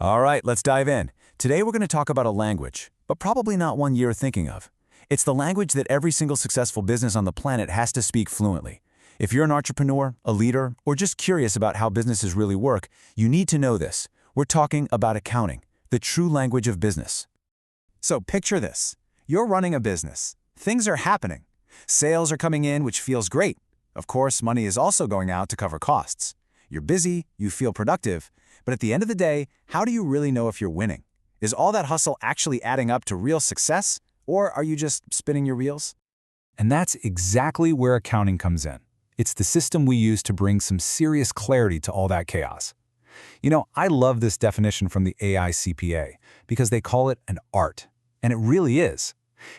All right, let's dive in. Today we're going to talk about a language, but probably not one you're thinking of. It's the language that every single successful business on the planet has to speak fluently. If you're an entrepreneur, a leader, or just curious about how businesses really work, you need to know this. We're talking about accounting, the true language of business. So picture this. You're running a business. Things are happening. Sales are coming in, which feels great. Of course, money is also going out to cover costs. You're busy, you feel productive, but at the end of the day, how do you really know if you're winning? Is all that hustle actually adding up to real success, or are you just spinning your wheels? And that's exactly where accounting comes in. It's the system we use to bring some serious clarity to all that chaos. I love this definition from the AI CPA because they call it an art. And it really is.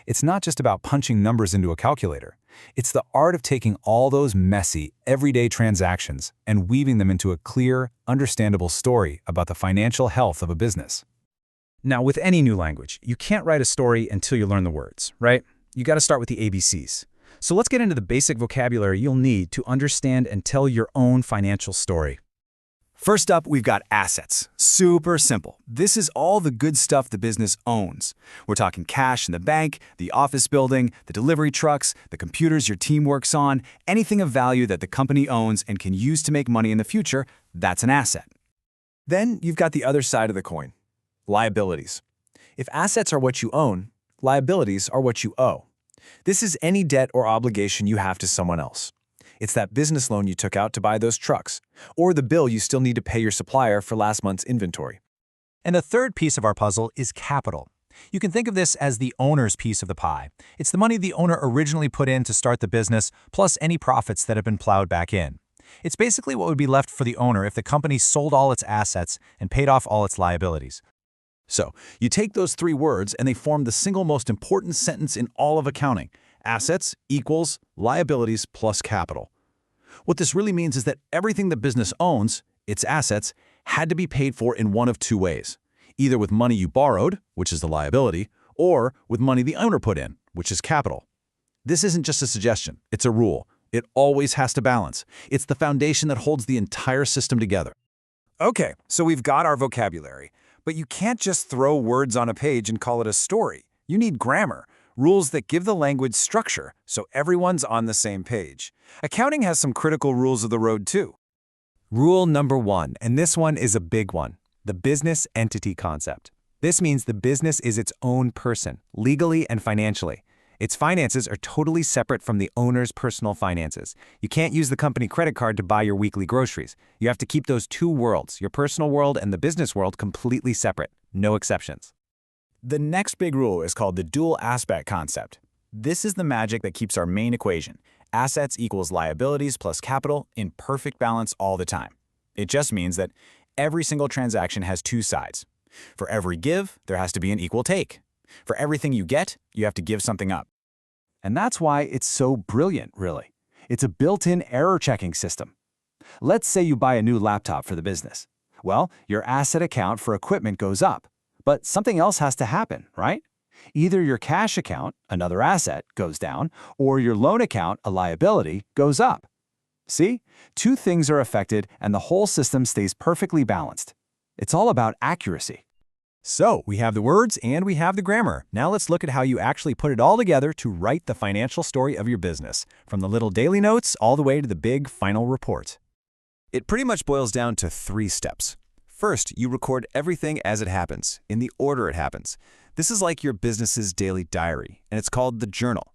It's not just about punching numbers into a calculator. It's the art of taking all those messy, everyday transactions and weaving them into a clear, understandable story about the financial health of a business. Now, with any new language, you can't write a story until you learn the words, right? You got to start with the ABCs. So let's get into the basic vocabulary you'll need to understand and tell your own financial story. First up, we've got assets. Super simple. This is all the good stuff the business owns. We're talking cash in the bank, the office building, the delivery trucks, the computers your team works on, anything of value that the company owns and can use to make money in the future, that's an asset. Then you've got the other side of the coin, liabilities. If assets are what you own, liabilities are what you owe. This is any debt or obligation you have to someone else. It's that business loan you took out to buy those trucks, or the bill you still need to pay your supplier for last month's inventory. And the third piece of our puzzle is capital. You can think of this as the owner's piece of the pie. It's the money the owner originally put in to start the business, plus any profits that have been plowed back in. It's basically what would be left for the owner if the company sold all its assets and paid off all its liabilities. So, you take those three words and they form the single most important sentence in all of accounting. Assets equals liabilities plus capital. What this really means is that everything the business owns, its assets, had to be paid for in one of two ways. Either with money you borrowed, which is the liability, or with money the owner put in, which is capital. This isn't just a suggestion, it's a rule. It always has to balance. It's the foundation that holds the entire system together. Okay, so we've got our vocabulary, but you can't just throw words on a page and call it a story. You need grammar. Rules that give the language structure so everyone's on the same page. Accounting has some critical rules of the road too. Rule number 1, and this one is a big one, the business entity concept. This means the business is its own person, legally and financially. Its finances are totally separate from the owner's personal finances. You can't use the company credit card to buy your weekly groceries. You have to keep those two worlds, your personal world and the business world, completely separate. No exceptions. The next big rule is called the dual aspect concept. This is the magic that keeps our main equation, assets equals liabilities plus capital, in perfect balance all the time. It just means that every single transaction has two sides. For every give, there has to be an equal take. For everything you get, you have to give something up. And that's why it's so brilliant, really. It's a built-in error-checking system. Let's say you buy a new laptop for the business. Well, your asset account for equipment goes up. But something else has to happen, right? Either your cash account, another asset, goes down, or your loan account, a liability, goes up. See? Two things are affected and the whole system stays perfectly balanced. It's all about accuracy. So, we have the words and we have the grammar. Now let's look at how you actually put it all together to write the financial story of your business, from the little daily notes all the way to the big final report. It pretty much boils down to 3 steps. First, you record everything as it happens, in the order it happens. This is like your business's daily diary, and it's called the journal.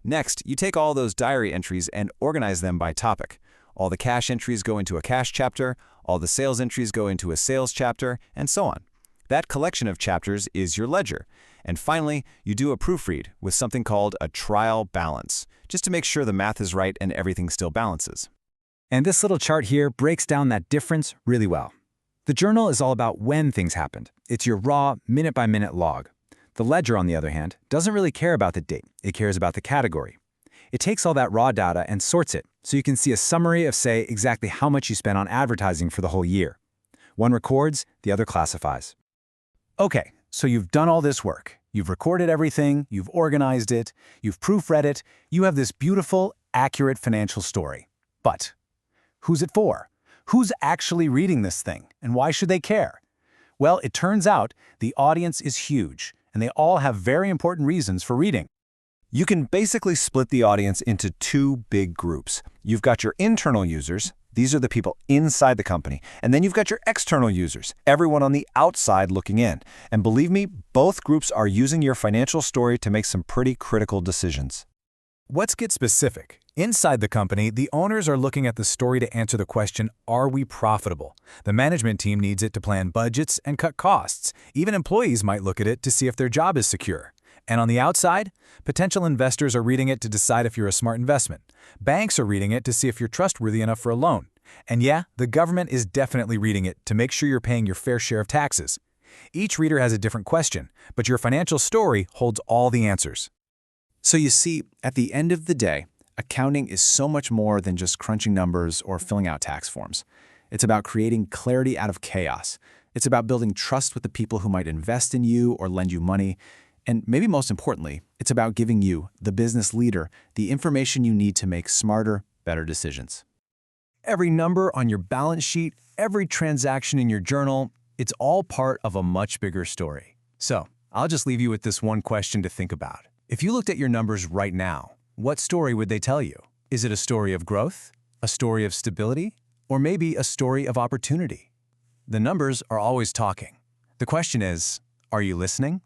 Next, you take all those diary entries and organize them by topic. All the cash entries go into a cash chapter, all the sales entries go into a sales chapter, and so on. That collection of chapters is your ledger. And finally, you do a proofread with something called a trial balance, just to make sure the math is right and everything still balances. And this little chart here breaks down that difference really well. The journal is all about when things happened. It's your raw, minute-by-minute log. The ledger, on the other hand, doesn't really care about the date. It cares about the category. It takes all that raw data and sorts it, so you can see a summary of, say, exactly how much you spent on advertising for the whole year. One records, the other classifies. Okay, so you've done all this work. You've recorded everything, you've organized it, you've proofread it, you have this beautiful, accurate financial story. But who's it for? Who's actually reading this thing, and why should they care? Well, it turns out the audience is huge, and they all have very important reasons for reading. You can basically split the audience into two big groups. You've got your internal users. These are the people inside the company. And then you've got your external users, everyone on the outside looking in. And believe me, both groups are using your financial story to make some pretty critical decisions. Let's get specific. Inside the company, the owners are looking at the story to answer the question, are we profitable? The management team needs it to plan budgets and cut costs. Even employees might look at it to see if their job is secure. And on the outside, potential investors are reading it to decide if you're a smart investment. Banks are reading it to see if you're trustworthy enough for a loan. And yeah, the government is definitely reading it to make sure you're paying your fair share of taxes. Each reader has a different question, but your financial story holds all the answers. So you see, at the end of the day, accounting is so much more than just crunching numbers or filling out tax forms. It's about creating clarity out of chaos. It's about building trust with the people who might invest in you or lend you money. And maybe most importantly, it's about giving you, the business leader, the information you need to make smarter, better decisions. Every number on your balance sheet, every transaction in your journal, it's all part of a much bigger story. So, I'll just leave you with this one question to think about. If you looked at your numbers right now, what story would they tell you? Is it a story of growth, a story of stability, or maybe a story of opportunity? The numbers are always talking. The question is, are you listening?